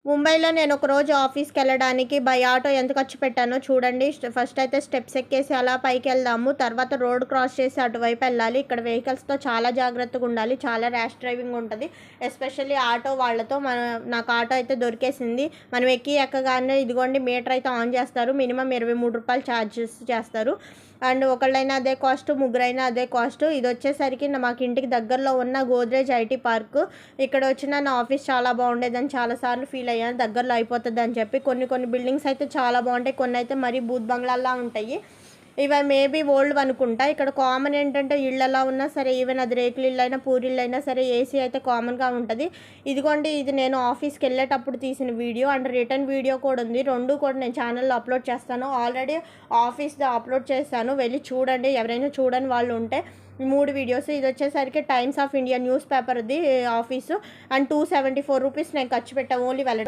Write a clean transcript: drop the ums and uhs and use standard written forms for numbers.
ముంబైలో నేను ఒకరోజు ఆఫీస్కి వెళ్ళడానికి బై ఆటో ఎంత ఖర్చు పెట్టానో చూడండి. ఫస్ట్ అయితే స్టెప్స్ ఎక్కేసి అలా పైకి వెళ్దాము. తర్వాత రోడ్ క్రాస్ చేసి అటువైపు వెళ్ళాలి. ఇక్కడ వెహికల్స్తో చాలా జాగ్రత్తగా ఉండాలి. చాలా ర్యాష్ డ్రైవింగ్ ఉంటుంది, ఎస్పెషల్లీ ఆటో వాళ్ళతో. నాకు ఆటో అయితే దొరికేసింది. మనం ఎక్కగానే ఇదిగోండి మీటర్ అయితే ఆన్ చేస్తారు. మినిమం 23 రూపాయలు ఛార్జెస్ చేస్తారు. అండ్ ఒకళ్ళైనా అదే కాస్ట్, ముగ్గురైనా అదే కాస్ట్. ఇది వచ్చేసరికి మాకు ఇంటికి దగ్గరలో ఉన్న గోద్రేజ్ ఐటీ పార్క్. ఇక్కడ వచ్చిన నా ఆఫీస్ చాలా బాగుండేదని చాలాసార్లు ఫీల్ అయ్యాను. దగ్గరలో అయిపోతుంది అని చెప్పి. కొన్ని బిల్డింగ్స్ అయితే చాలా బాగుంటాయి, కొన్ని అయితే మరీ బూత్ బంగ్లాల్లా ఉంటాయి. ఇవి మేబీ ఓల్డ్ అనుకుంటా. ఇక్కడ కామన్ ఏంటంటే ఇళ్ళు ఎలా ఉన్నా సరే, ఈవెన్ అది రేకులు ఇల్లు అయినా పూరిళ్ళు అయినా సరే, ఏసీ అయితే కామన్గా ఉంటుంది. ఇదిగోండి, ఇది నేను ఆఫీస్కి వెళ్ళేటప్పుడు తీసిన వీడియో అండ్ రిటర్న్ వీడియో కూడా ఉంది. రెండు కూడా నేను ఛానల్లో అప్లోడ్ చేస్తాను. ఆల్రెడీ ఆఫీస్ది అప్లోడ్ చేశాను, వెళ్ళి చూడండి ఎవరైనా చూడని వాళ్ళు ఉంటే. 3 వీడియోస్. ఇది వచ్చేసరికి టైమ్స్ ఆఫ్ ఇండియా న్యూస్ పేపర్ది ఆఫీసు. అండ్ 274 రూపీస్ నేను ఖర్చు పెట్టాను ఓన్లీ వెళ్ళడం.